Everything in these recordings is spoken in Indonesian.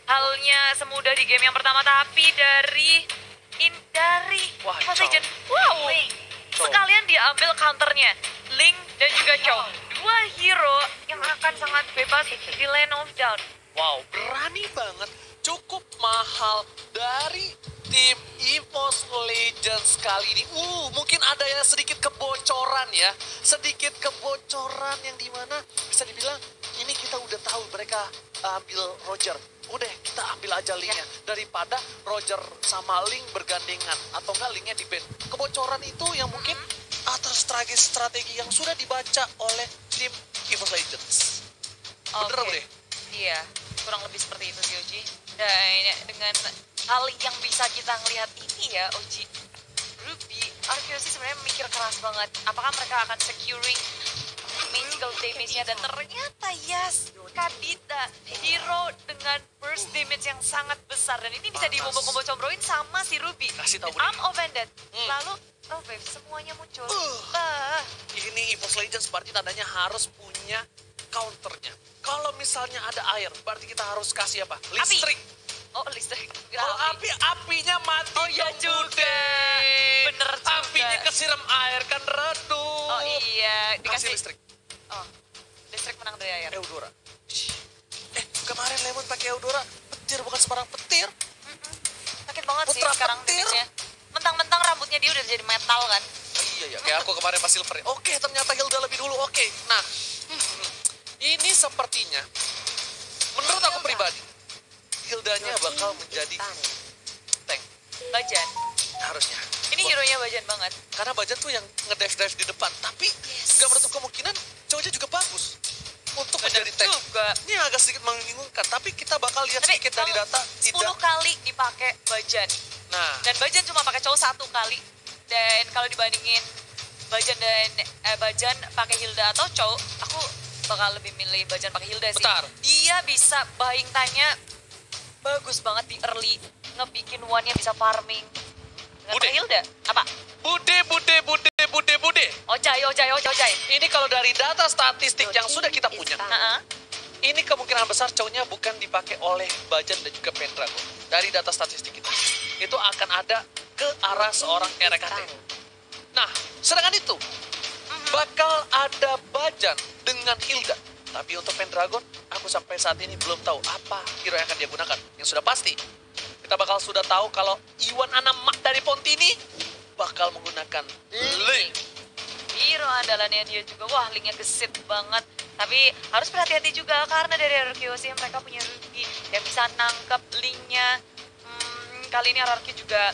halnya semudah di game yang pertama, tapi dari Wah, Esports Chow. Legends. Wow, sekalian diambil counternya, Link dan juga Chow. Dua hero yang akan sangat bebas di lane of down. Wow, berani banget. Cukup mahal dari tim EVOS Legends kali ini. Mungkin ada yang sedikit kebocoran ya. Sedikit kebocoran yang dimana bisa dibilang ini kita udah tahu mereka ambil Roger. Udah kita ambil aja linknya. Daripada Roger sama Link bergandengan. Atau enggak linknya di ban. Kebocoran itu yang mungkin atas strategi yang sudah dibaca oleh tim EVOS Legends. Bener Oke. deh? Iya, kurang lebih seperti itu sih Oji. Dan dengan hal yang bisa kita ngelihat ini ya Oji, Ruby, Arceus sih sebenarnya mikir keras banget. Apakah mereka akan securing magical damage-nya, dan ternyata yes, Kadita, hero dengan burst damage yang sangat besar, dan ini bisa dibombo-combo-combroin sama si Ruby. Kasih tahu Arm offended, lalu oh babe, semuanya muncul. Ini EVOS Legends berarti tandanya harus punya counternya. Kalau misalnya ada air, berarti kita harus kasih apa? Listrik. Oh, listrik. Kalau apinya mati. Oh iya dong, juga. Bude. Bener juga. Apinya kesiram air kan redup. Oh iya, Kasih dikasih listrik. Oh, listrik menang dari air. Eudora. Kemarin Lemon pakai Eudora, petir bukan sembarang petir. Sakit banget sih Putra sekarang petir. damage-nya. Mentang-mentang rambutnya dia udah jadi metal kan. Iya ya, kayak aku kemarin pas Silver. Oke, ternyata Hilda lebih dulu. Oke, nah ini sepertinya menurut aku pribadi Hildanya bakal menjadi tank Bajan. harusnya. Ini hero-nya Bajan banget. Karena Bajan tuh yang ngedive di depan, tapi gak menutup kemungkinan cowoknya juga bagus untuk menjadi tank. Juga. Ini agak sedikit membingungkan, tapi kita bakal lihat Tapi sedikit dari data 10 tidak. kali dipakai Bajan. Nah, Dan Bajan cuma pakai cowok 1 kali. Dan kalau dibandingin Bajan dan Bajan pakai Hilda atau cowok, aku bakal lebih milih Bajan pakai Hilda sih. Bentar. Dia bisa buying time-nya bagus banget di early, ngebikin one-nya bisa farming. Dengan Bude. pakai Hilda, apa? Bude. Ojai. Ini kalau dari data statistik yang sudah kita punya, Heeh. ini kemungkinan besar cowoknya bukan dipakai oleh Bajan dan juga Pendragon. Dari data statistik kita, itu akan ada ke arah seorang RKT. Nah, sedangkan itu, bakal ada Bajan dengan Hilda. Tapi untuk Pendragon, aku sampai saat ini belum tahu apa hero yang akan dia gunakan. Yang sudah pasti, kita bakal sudah tahu kalau Iwan Anamak dari Pontini bakal menggunakan Link. Hero andalannya dia juga, wah linknya gesit banget. Tapi harus berhati-hati juga karena dari RRQ sih mereka punya Ruby yang bisa nangkep linknya. Kali ini RRQ juga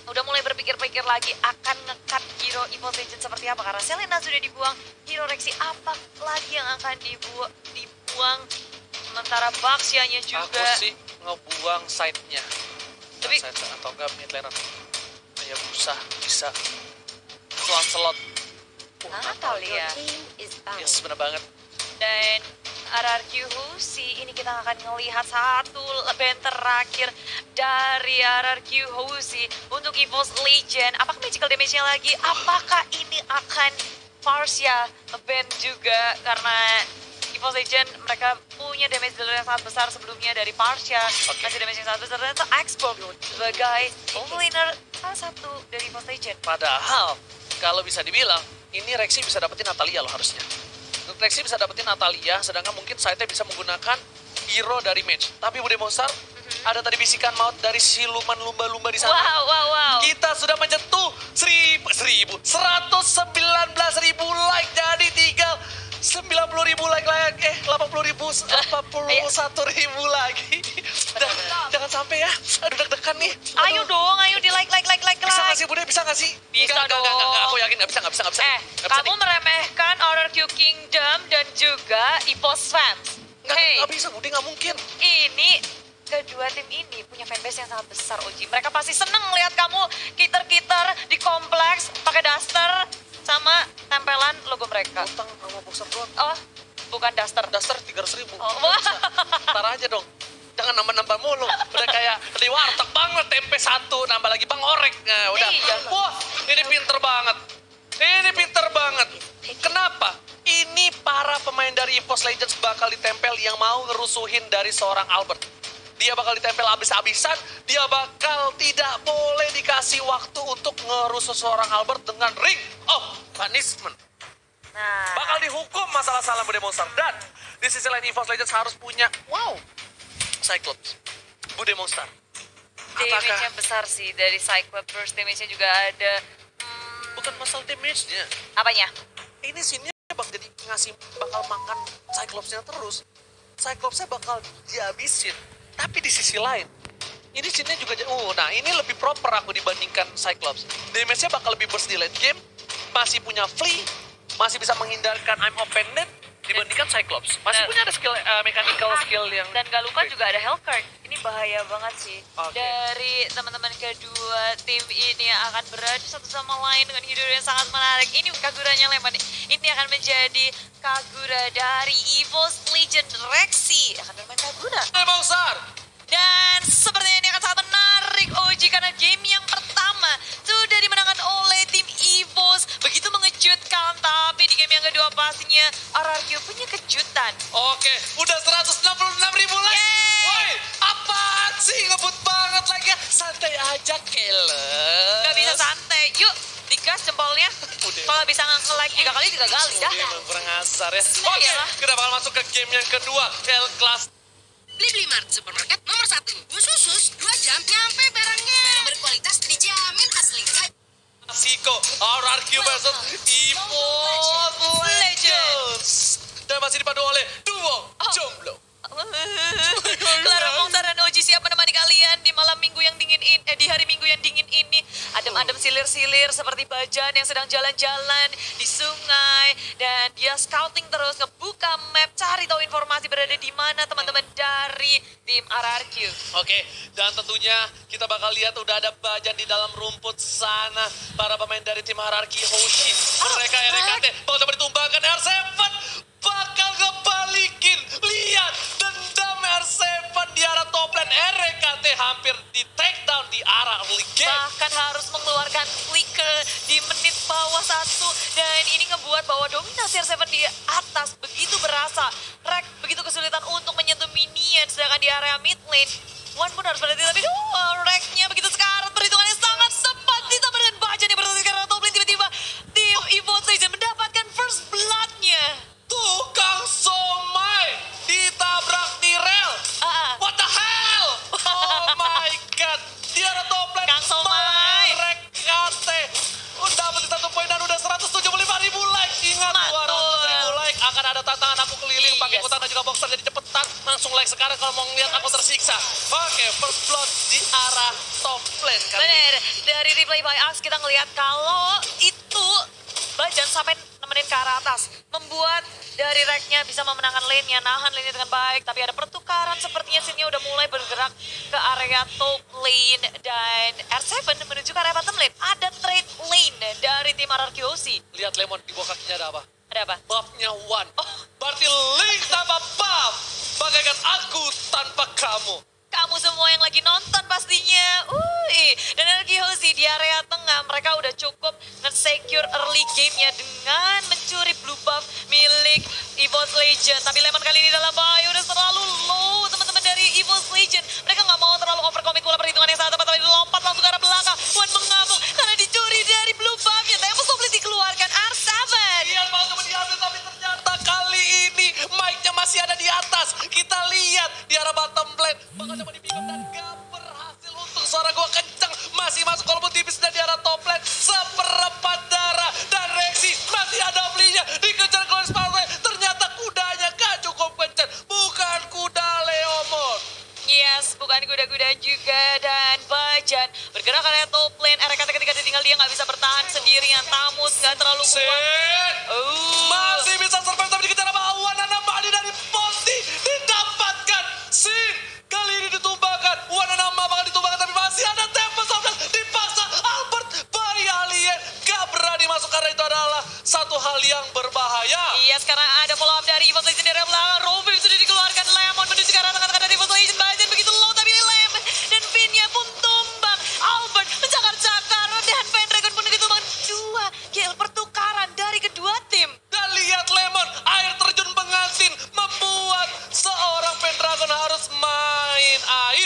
udah mulai berpikir-pikir lagi akan ngekat hero EVOS Legends seperti apa. Karena Selena sudah dibuang, hero Rexy apa lagi yang akan dibuang. Sementara Baxianya juga. Aku sih ngebuang side-nya. Tapi- Atau enggak mid laner. Kayak bisa slot. Natalia. Yes, bener banget. Dan RRQ Husi, ini kita akan melihat satu band terakhir dari RRQ Husi untuk EVOS Legend. Apakah magical damage-nya lagi? Apakah ini akan Farsia band juga? Karena EVOS Legend mereka punya damage dealer yang sangat besar sebelumnya dari Farsia. Masih damage yang sangat besar. Dan itu Xbox sebagai laner salah satu dari EVOS Legend. Padahal, kalau bisa dibilang, ini Rexy bisa dapetin Natalia loh harusnya. Rexy bisa dapetin Natalia, sedangkan mungkin Saite bisa menggunakan hero dari mage. Tapi Bude Monster, ada tadi bisikan maut dari siluman lumba-lumba di sana. Wow. Kita sudah menyentuh 119.000 like, jadi tinggal 90.000 like, 81.000 lagi. Jangan sampai ya, aduh deg-degan nih. Ayo dong, ayo di like. Bisa nggak sih Bude, bisa nggak sih? Bisa Nggak, dong. aku yakin nggak bisa. Nggak bisa Kamu nih. meremehkan RRQ Kingdom dan juga EVOS fans. Nggak bisa Bude, nggak mungkin. Ini kedua tim ini punya fanbase yang sangat besar, Uji. Mereka pasti seneng lihat kamu kiter-kiter di kompleks pakai daster sama tempelan logo mereka. Utang sama boxer doang. Oh, bukan daster. Dasar 300.000. Oh, wah. Ntar aja dong. Jangan nambah-nambah mulu. Udah kayak di warteg banget, tempe 1, nambah lagi Bang Orek. Nah, udah. Iya. Wah, ini pinter banget. Kenapa? Ini para pemain dari EVOS Legends bakal ditempel yang mau ngerusuhin dari seorang Albert. dia bakal ditempel abis-abisan, dia bakal tidak boleh dikasih waktu untuk ngerus seseorang Albert dengan ring of punishment. Nah, Bakal dihukum masalah salah Budemonster. Dan di sisi lain EVOS Legends harus punya, Cyclops, Budemonster. damage-nya besar sih dari Cyclops. First damage-nya juga ada. Bukan masalah damage-nya. Apanya? Ini scene-nya bakal jadi bakal makan Cyclops-nya terus. Cyclops-nya bakal dihabisin. Tapi di sisi lain, ini scene-nya juga, nah ini lebih proper aku dibandingkan Cyclops. Damage-nya bakal lebih burst di late game, masih punya flee, masih bisa menghindarkan I'm open net dibandingkan Cyclops. Masih punya ada skill, mechanical skill yang... Dan gak lupa juga ada Hellcurt. Ini bahaya banget sih. Oke. Dari teman-teman kedua tim ini yang akan beradu satu sama lain dengan hidup yang sangat menarik. Ini Kaguranya Lemon. Ini akan menjadi Kagura dari EVOS Legend Rexy. Akan bermain Kagura. Budemonster! Dan sepertinya ini akan sangat menarik OG karena game yang pertama sudah dimenangkan oleh tim EVOS. Begitu mengejutkan, tapi di game yang kedua pastinya RRQ punya kejutan. Oke, udah 166.000 like. Yeay! Woi, apaan sih? Ngebut banget like ya. Santai aja, Keles. Gak bisa santai, yuk digas jempolnya. Kalau bisa nge-like 3 kali 3 kali dah. Emang kurang asar ya. Oke, Iyalah. kita bakal masuk ke game yang kedua. L-Class Beli Mart, supermarket nomor 1. Khusus 2 jam nyampe barangnya. Barang berkualitas dijamin asli. Siko, RRQ versus EVOS Legends. Dan masih dipadu oleh duo jomblo. Clara Monster dan Oji siap menemani kalian di malam minggu yang dingin ini, di hari minggu yang dingin ini. Adem-adem silir-silir seperti Bajan yang sedang jalan-jalan di sungai dan dia scouting terus ngebuka map cari tahu informasi berada di mana teman-teman dari tim RRQ. Oke, dan tentunya kita bakal lihat udah ada Bajan di dalam rumput sana. Para pemain dari tim RRQ Hoshi. Mereka RKT bakal coba ditumbangkan R7. Bakal ngebalikin. Lihat, dendam R7 di arah top lane. RKT hampir di take down di arah early game. Bahkan harus mengeluarkan flicker di menit bawah 1 dan ini ngebuat bahwa dominasi R7 di atas begitu berasa. Rek begitu kesulitan untuk menyentuh minion sedangkan di area mid lane Wan pun harus berhenti tapi Reknya begitu sekarat perhitungannya sangat sempat ditambah dengan Bajan yang berhenti sekarang top lane tiba-tiba tim EVOS Legends mendapatkan first blood-nya. Tukang somai ditabrak di rel. What the hell? Oh my god. Di arah top lane. Kang Somai. RKT udah dapat 1 poin dan udah 175.000 like. Ingat, 200.000 like. Akan ada tantangan aku keliling pakai kutan dan juga boxer jadi cepetan. Langsung like sekarang kalau mau ngeliat aku tersiksa. Oke, first blood di arah top lane kali ini. Bener, dari replay by us kita ngelihat kalau itu Bajan sampai nemenin ke arah atas. Membuat dari Reknya bisa memenangkan lane-nya, nahan lane-nya dengan baik. Tapi ada pertukaran sepertinya scene-nya udah mulai bergerak ke area top lane. Dan R7 menuju ke area bottom lane. Ada trade lane dari tim RRQOC. Lihat Lemon di bawah kakinya ada apa? Ada apa? Buff-nya One. Berarti Link tanpa buff. Bagaikan aku tanpa kamu. Kamu semua yang lagi nonton pastinya. Dan RRQOC di area tengah mereka udah cukup nge-secure early game-nya dengan mencuri blue buff milik EVOS Legend. Tapi Lemon kali ini dalam bahaya udah terlalu low teman-teman dari EVOS Legend. Mereka nggak mau terlalu overcommit pula perhitungan yang sangat tepat tapi lompat langsung ke arah belakang. Wan mengamuk karena dicuri dari blue buff-nya. Tembus komplit dikeluarkan R7. Iya, mau coba diambil tapi ternyata kali ini mic-nya masih ada di atas. Kita lihat di arah bottom lane. Bakal coba di-pick up dan gak berhasil. Untuk suara gua kenceng. Masih masuk walaupun tipis dan di arah top lane. Seperempat darah. Dan Rexy masih ada belinya. Dikejar Clone Sparrow. Ternyata kudanya gak cukup kenceng. Bukan kuda Leomon. Yes, bukan kuda-kuda juga dan Bajan bergerak ke area top lane. RKT ketika ditinggal dia nggak bisa bertahan sendirian. Tamus nggak terlalu kuat. Sin. Oh. Masih bisa survive tapi dikejar sama Awan. Dan Bali dari Ponti didapatkan. Sin. Kali ini ditumbangkan. Wan dan Amma bakal ditumbangkan tapi masih ada Tempest of Death. Dipaksa Albert bayi alien. Gak berani masuk karena itu adalah satu hal yang berbahaya. Iya, sekarang ada follow up dari EVOS Legend dari belakang. Robin sudah dikeluarkan. Lemon menuju ke arah tengah-tengah dari EVOS Legend. Bajan begitu low tapi Lem dan Vinnya pun tumbang. Albert mencakar-cakar dan Pendragon pun ditumbang. 2 kill pertukaran dari kedua tim. Dan lihat Lemon, air terjun pengantin membuat seorang Pendragon harus main air.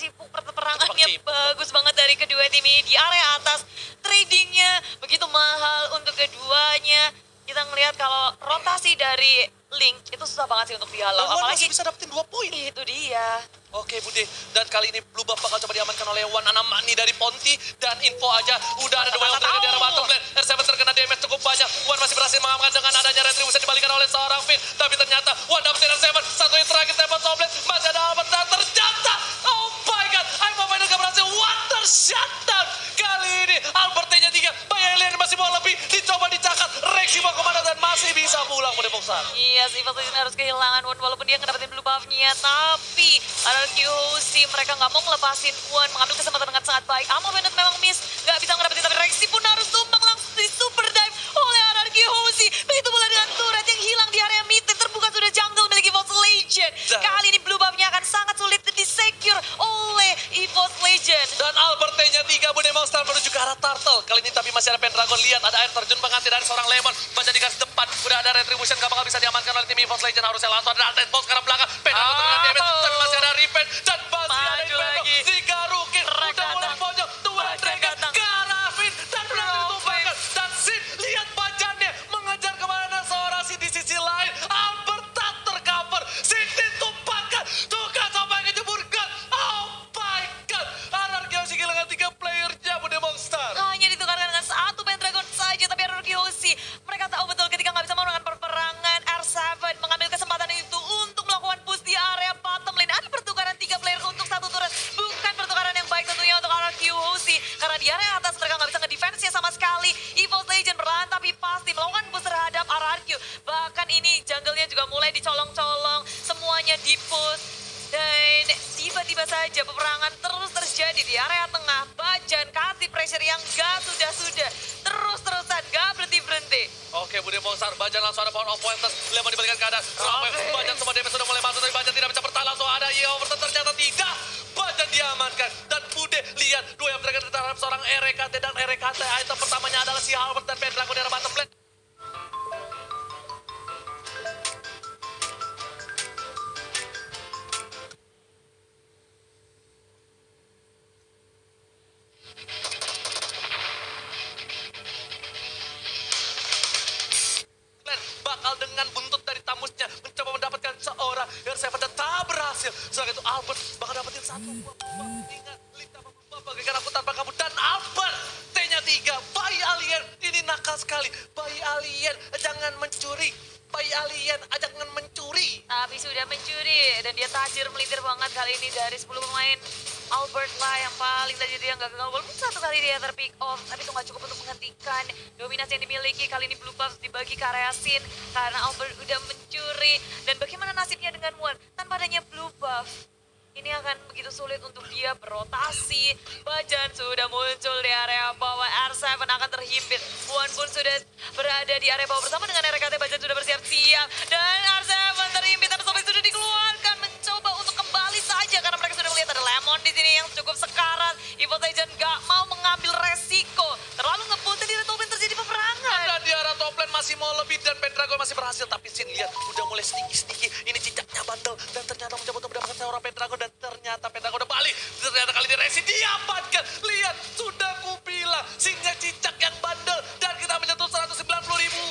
cipuk perperangannya bagus banget dari kedua tim ini di area atas. Tradingnya begitu mahal untuk keduanya. Kita ngelihat kalau rotasi dari Link itu susah banget sih untuk dihalau. Dan Wan Apalagi masih bisa dapetin 2 poin. itu dia. Oke Bude, dan kali ini Blue Buff bakal coba diamankan oleh Wan Anamani dari Ponti. Dan info aja, udah ada duel trigger di arah bottom lane. R7 terkena damage cukup banyak. Wan masih berhasil mengamankan dengan adanya retribution dibalikan oleh seorang Finn. Tapi ternyata Wan dapetin R7, satu yang terakhir tembak top lane. Masih ada Albert dan ternyata, oh my god, Aima Final gak berhasil. Water shutdown. Kali ini Albert T-nya 3, Bay Alien masih mau lebih. Dicoba dicakat, Rexy mau kemana dan masih bisa pulang Bude Boxer. Iya sih, Evil Legend harus kehilangan Wan walaupun dia ngedapetin blue buff-nya. Tapi RRQC mereka nggak mau ngelepasin Wan, mengambil kesempatan dengan sangat baik. Amo Bennett memang miss, nggak bisa ngedapetin, tapi Rexy pun harus tumbang langsung di super dive oleh RRQC. Begitu pula dengan turret yang hilang di area mid, terbuka sudah jungle milik Evil Legend. Kali ini blue buff-nya akan sangat sulit di-secure oleh Evil Legend. Dan Albert T-nya 3, Bude Monster menuju ke arah Turtle. Kali ini tapi masih ada Pendragon, lihat ada air terjun pengganti dari seorang Lemon. Baca di garis depan, udah ada retribution, gak bakal bisa diamankan oleh tim Evil Legend. Harusnya langsung ada Alten Box ke arah belakang. Pendragon terkena damage, tapi masih ada Revenge. Dan masih ada Inferno, 3 rookie. Udah mulai pojok, 2 trigger ke arah Finn. Dan berhasil ditumpahkan. Dan Sin, lihat bajannya mengejar kemana seorang Sin di sisi lain. Albert tak tercover, Sin ditumpahkan. Tuh kan sampai kejeburkan. Oh my god, RRQC kehilangan 3 playernya Bude Monster. Hanya ditukarkan dengan satu Pendragon saja, tapi RRQC mereka tahu betul ketika nggak bisa memenangkan perperangan. R7 mengambil kesempatan itu untuk melakukan push di area bottom lane. Ada pertukaran 3 player untuk satu turret, bukan pertukaran yang baik tentunya untuk RRQC karena di area atas mereka nggak bisa ngedefense-nya sama sekali. Evil Legend berlahan tapi pasti melakukan push terhadap RRQ. Bahkan ini jungle-nya juga mulai dicolong-colong, semuanya di-push. Dan tiba-tiba saja peperangan terus terjadi di area tengah. Bajan kasih pressure yang gak sudah-sudah. Terus-terusan gak berhenti-berhenti. Oke, Bude Monster, Bajan langsung ada power of pointers. Lemon dibalikan keadaan. Sampai Bajan semua damage sudah mulai masuk, tapi Bajan tidak bisa bertahan. Langsung ada Overton, ternyata tidak. Bajan diamankan. Dan Bude lihat, 2 yang terkena terhadap seorang RKT. Dan RKT item pertamanya adalah si Halbert dan Pendragon di arah bottom lane. Bakal dengan buntut dari tamusnya mencoba mendapatkan seorang R7 dan tak berhasil. Setelah itu Albert bakal dapetin 1 buah ingat Lita berubah bagaikan aku tanpa kamu. Dan Albert T-nya 3, bayi alien ini nakal sekali. Bayi alien jangan mencuri, bayi alien jangan mencuri. Tapi sudah mencuri dan dia tajir melintir banget kali ini dari 10 pemain. Albert lah yang paling tadi dia nggak gagal, walaupun 1 kali dia terpick off, tapi itu nggak cukup untuk menghentikan dominasi yang dimiliki. Kali ini blue buff dibagi ke area Sin karena Albert udah mencuri. Dan bagaimana nasibnya dengan Wan tanpa adanya blue buff? Ini akan begitu sulit untuk dia berotasi. Bajan sudah muncul di area bawah, R7 akan terhimpit. Wan pun sudah berada di area bawah bersama dengan RKT. Bajan sudah bersiap-siap dan R7 terhimpit, tapi Sobek sudah dikeluarkan mencoba untuk kembali saja karena mereka sudah melihat ada Lemon di sini yang cukup sekarat. Evil Legend gak mau mengambil resiko, terlalu ngebut di top lane terjadi peperangan. Dan di arah top lane masih mau lebih dan Pendragon masih berhasil, tapi Sin lihat udah mulai sticky. Ini cicaknya bandel dan ternyata mencoba untuk mendapatkan seorang Pendragon dan ternyata Pendragon udah balik. Ternyata kali ini Rexy diamankan. Lihat, sudah kubilang Sinnya cicak yang bandel dan kita menyentuh 190.000.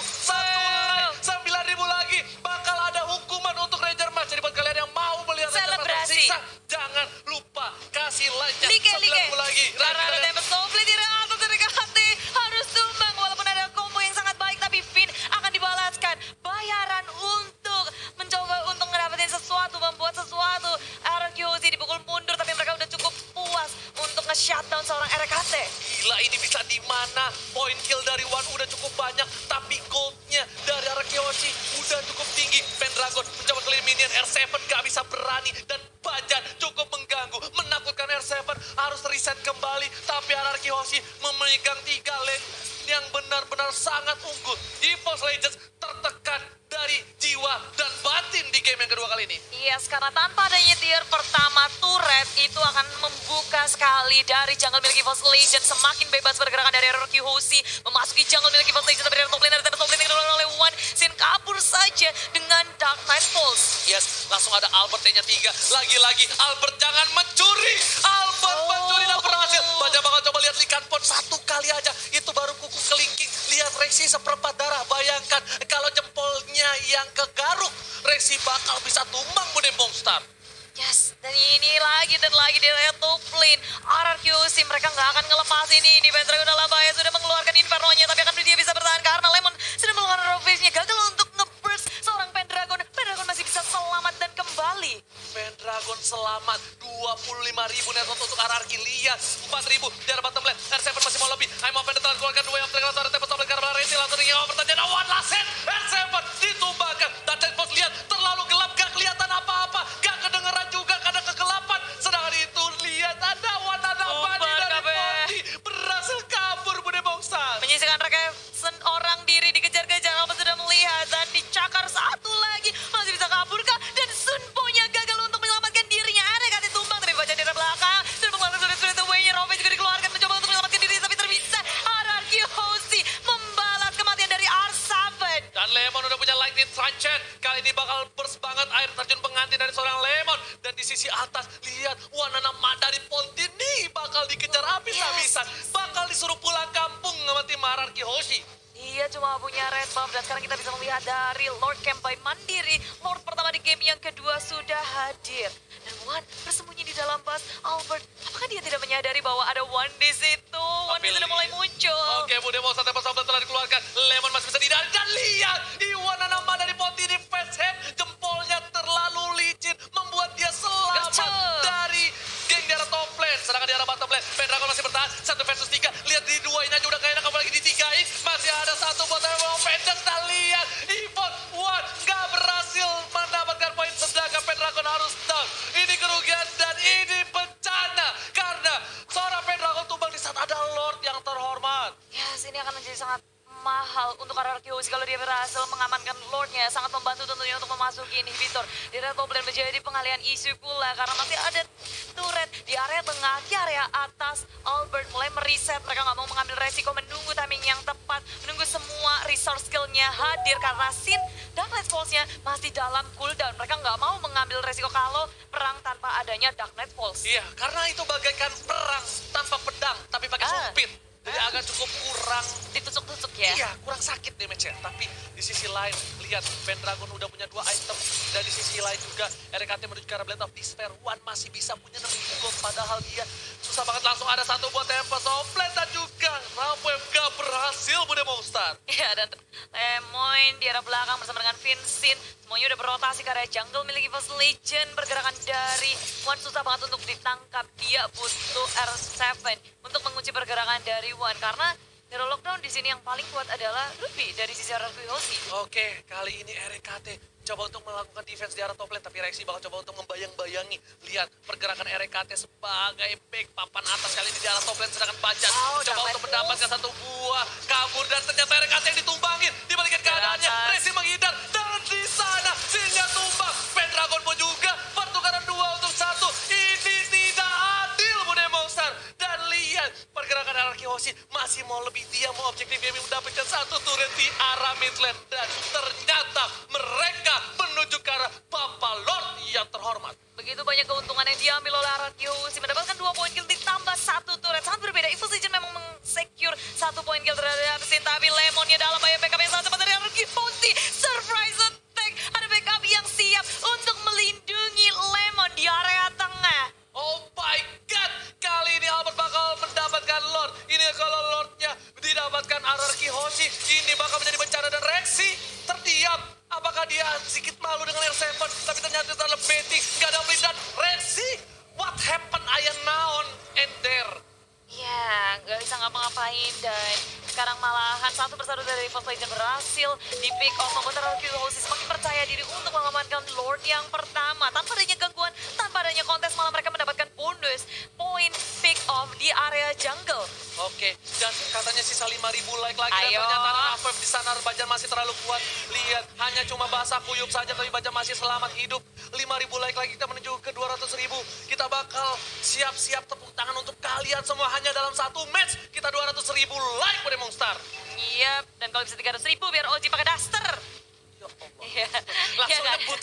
Satu like, 9.000 lagi. Bakal ada hukuman untuk Ranger Match. Jadi buat kalian yang mau melihat Ranger Match tersiksa, jangan lupa kasih like-nya 9.000 lagi. Karena ada damage Soulblade di area atas dari KT harus tumbang walaupun ada combo yang sangat baik, tapi Finn akan dibalaskan bayaran untuk mencoba untuk ngedapetin sesuatu, membuat sesuatu. RQC dipukul mundur tapi mereka udah cukup puas untuk nge-shutdown seorang RKT. Gila, ini bisa di mana? Point kill dari Wan udah cukup banyak, tapi goldnya dari RQC udah cukup tinggi. Pendragon mencoba clear minion, R7 gak bisa berani dan Bajan cukup mengganggu, menakutkan R7 harus reset kembali. Tapi RRQC memegang 3 lane yang benar-benar sangat unggul. Evil Legends tertekan dari jiwa dan batin di game yang kedua kali ini. Yes, karena tanpa adanya tier pertama turret itu akan membuka sekali dari jungle milik Evil Legends. Semakin bebas bergerakan dari RRQC memasuki jungle milik Evil Legends, tapi dari top lane yang dilakukan oleh Wan. Si Legend kabur saja dengan Dark Knight Pulse. Yes, langsung ada Albert T-nya 3. Lagi-lagi Albert jangan mencuri. Albert mencuri dan berhasil. Baja bakal coba lihat Likan Pot satu kali aja. Itu baru kuku kelingking. Lihat Rexy seperempat darah. Bayangkan kalau jempolnya yang kegaruk. Rexy bakal bisa tumbang Bude Monster. Yes, dan ini lagi dan lagi di area top lane. RRQC mereka nggak akan ngelepasin ini. Pendragon dalam bahaya sudah mengeluarkan Inferno-nya. Tapi akan dia bisa bertahan karena Lemon sudah mengeluarkan Rockface-nya. Gagal untuk nge-burst seorang Pendragon. Pendragon masih bisa selamat dan kembali. Pendragon selamat 25.000 net untuk RRQ. Lihat 4.000 di arah bottom lane. R7 masih mau lebih. I'm open telah keluarkan 2 yang terkenal suara tempat top lane karena Rexy langsung ingin overtime. One last hit. R7 ditumbangkan. Dan Tempos lihat terlalu gelap gak kelihatan apa-apa. Gak kedengeran juga karena kegelapan. Sedangkan itu lihat ada Wanadapani dari Ponti. Berhasil kabur Bude Monster. Menyisikan rekesan orang diri dikejar-kejar. Albert sudah melihat dan dicakar satu lagi. Masih bisa kabur kah? Dan Sunpo-nya gagal untuk menyelamatkan dirinya. Ada kali tumbang tapi baca dari belakang. Sudah mengeluarkan Spirit Away-nya. Robe juga dikeluarkan mencoba untuk menyelamatkan diri. Tapi terbisa. RRQ Hoshi membalas kematian dari R7. Dan Lemon udah punya Lightning Tranchant. Kali ini bakal burst banget air terjun pengantin dari seorang Lemon. Dan di sisi atas, lihat Wananama dari Ponti nih bakal dikejar habis-habisan. Bakal disuruh pulang kampung sama tim RRQ Hoshi. Dia cuma punya red buff dan sekarang kita bisa melihat dari Lord Campbell mandiri. Lord pertama di game yang kedua sudah hadir. Dan Wan bersembunyi di dalam bus. Albert, apakah dia tidak menyadari bahwa ada Wan di situ? Wan sudah mulai muncul. Oke, Bude Monster tempat sobat telah dikeluarkan. Lemon masih bisa dihindari. Dan lihat, Wananama dari Ponti di face head. Jempolnya terlalu licin. Membuat dia selamat Gercep. dari geng di arah top lane. Sedangkan di arah bottom lane, Pendragon masih bertahan. 1 versus 3. Lihat di 2 ini aja udah kayaknya apalagi di 3 masih ada satu buat Pendek. Dan lihat, Evon One gak berhasil mendapatkan poin. Sedangkan Pendragon harus down. Ini kerugian dan ini bencana. Karena seorang Pendragon tumbang di saat ada Lord yang terhormat. Yes, ini akan menjadi sangat mahal untuk RRQ Hoshi kalau dia berhasil mengamankan Lordnya. Sangat membantu tentunya untuk memasuki inhibitor. Di area top lane menjadi pengalihan isu pula karena masih ada turret di area tengah, di area atas. Albert mulai mereset, mereka nggak mau mengambil resiko, menunggu timing yang tepat, menunggu semua resource skillnya hadir karena Sin dan Light Pulse-nya masih dalam cooldown. Mereka nggak mau mengambil resiko kalau perang tanpa adanya Dark Knight Pulse. Iya, karena itu bagaikan perang tanpa pedang, tapi pakai sumpit. Jadi agak cukup kurang, Ditusuk-tusuk ya. iya kurang sakit damage-nya. Tapi di sisi lain, lihat Pendragon udah punya 2 item. Dan di sisi lain juga RKT menuju ke arah Blade of Despair. One masih bisa punya 6.000 gold, padahal dia susah banget langsung ada satu buat Tempest of Blade. Dan juga Rampwave gak berhasil Bude Monster. Iya, dan Lemoyne di arah belakang bersama dengan Vincent. Semuanya udah berotasi ke area jungle milik EVOS Legend. Pergerakan dari Wan susah banget untuk ditangkap. Dia butuh R7 untuk mengunci pergerakan dari Wan. Karena Hero Lockdown di sini yang paling kuat adalah Ruby dari sisi RRQ Hoshi. Oke, kali ini RKT coba untuk melakukan defense di arah top lane. Tapi Rexy bakal coba untuk membayang-bayangi. Lihat pergerakan RKT sebagai back papan atas kali ini di arah top lane. Sedangkan Bajan coba untuk mendapatkan satu buah kabur. Dan ternyata RKT yang ditumbangin. Dibalikin keadaannya, Rexy menghindar. Dan di sana Sinnya tumbang. Pendragon pun juga pertukaran 2 untuk 1. Ini tidak adil Bude Monster. Dan lihat pergerakan RRQ Hoshi masih mau lebih. Dia mau objektif game mendapatkan satu turret di arah mid lane. Dan ternyata mereka menuju ke arah Papa Lord yang terhormat. Begitu banyak keuntungan yang diambil oleh RRQ Hoshi. Mendapatkan 2 poin kill ditambah 1 turret. Sangat berbeda. EVOS Legend memang meng-secure 1 poin kill terhadap Sin. Tapi Lemonnya dalam bahaya backup yang sangat cepat dari RRQ Hoshi. Surprise attack. Ada backup yang siap untuk melindungi Lemon di area tengah. Oh my god, kali ini Albert bakal mendapatkan Lord. Ini kalau Lordnya didapatkan RRQ Hoshi, ini bakal menjadi bencana. Dan Rexy terdiam. Apakah dia sedikit malu dengan R7, tapi ternyata itu adalah betting. Gak ada blitz. Dan Rexy, what happened ayah naon and there? Ya, nggak bisa ngapa-ngapain. Dan sekarang malahan satu persatu dari EVOS Legend berhasil di pick off, membuat RRQ Hoshi semakin percaya diri untuk mengamankan Lord yang pertama. Tanpa adanya gangguan, tanpa adanya kontes, malah mereka mendapatkan bonus poin pick off di area jungle. Oke, dan katanya sisa 5.000 like lagi. Ayo. Dan ternyata Rampwave di sana Bajan masih terlalu kuat. Lihat, hanya cuma basah kuyup saja, tapi Bajan masih selamat hidup. 5.000 like lagi, kita menuju ke 200.000. Kita bakal siap-siap tepuk tangan untuk kalian semua. Hanya dalam satu match, kita 200.000 like Bude Monster. Iya, dan kalau bisa 300.000 biar Oji pakai duster. Iya. Langsung Iya kan? nyebut.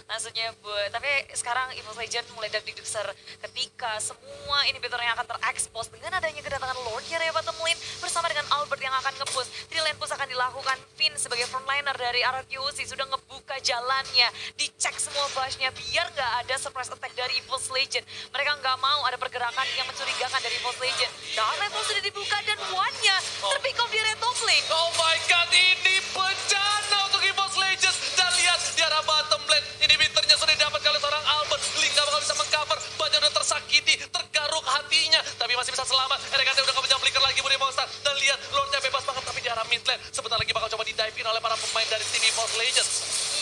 Langsung nyebut. Tapi sekarang EVOS Legend mulai deg-deger ketika semua inhibitornya akan terekspos dengan adanya kedatangan Lord di area bottom lane bersama dengan Albert yang akan nge-push. Di lane push akan dilakukan. Finn sebagai frontliner dari RRQC sudah ngebuka jalannya. Dicek semua bush-nya biar nggak ada surprise attack dari EVOS Legend. Mereka nggak mau ada pergerakan yang mencurigakan dari EVOS Legend. Dan red wall sudah dibuka dan one-nya terpick off di red top lane. Oh my god, ini bencana untuk EVOS Legends. Dan lihat di arah bottom lane, inhibitornya sudah didapat oleh seorang Albert. Link gak bakal bisa mengcover, banyak udah tersakiti, tergaruk hatinya. Tapi masih bisa selamat, RKT udah gak punya flicker lagi Budi Monster. Dan lihat, Lordnya bebas banget tapi di arah mid lane. Sebentar lagi bakal coba di-dive-in oleh para pemain dari tim EVOS Legends.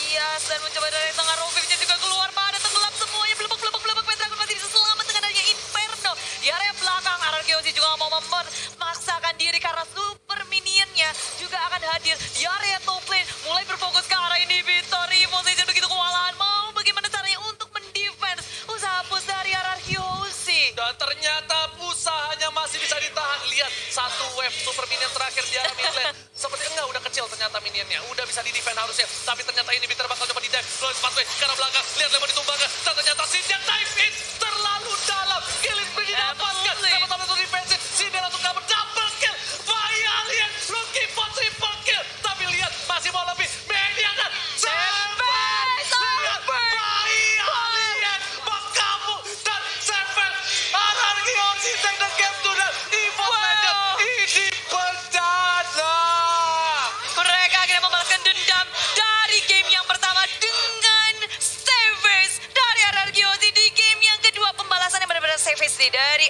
Yes, dan mencoba dari tengah Rovivnya juga keluar. Pada tenggelam semuanya, belebek. Pendragon masih bisa selamat dengan adanya Inferno. Di area belakang, RRQC juga gak mau memaksakan diri karena super minionnya juga akan hadir. Di area top lane, mulai berfokus ke arah inhibitor. EVOS Legends begitu kewalahan. Mau bagaimana caranya untuk mendefense usaha push dari RRQC. Dan ternyata usahanya masih bisa ditahan. Lihat, satu wave super minion terakhir di arah mid lane. Seperti enggak, udah kecil ternyata minionnya. Udah bisa di-defend harusnya. Tapi ternyata inhibitor bakal coba di-dive. Lalu pathway ke arah belakang. Lihat Lemon ditumbangkan. Dan ternyata Sindian dive in terlalu dalam. Kill spree didapatkan. Dapat untuk defensive. Sindian untuk cover double kill. Vai Alien looking for triple kill. Tapi lihat, masih mau lebih. Media dan Savage. Lihat, Vai Alien menggabung. Dan Savage. RRQC take the game to the EVOS Legends. Ini bencana. Mereka akhirnya membalaskan dendam dari game yang pertama dengan Savage dari RRQC. Di game yang kedua pembalasannya benar-benar Savage nih dari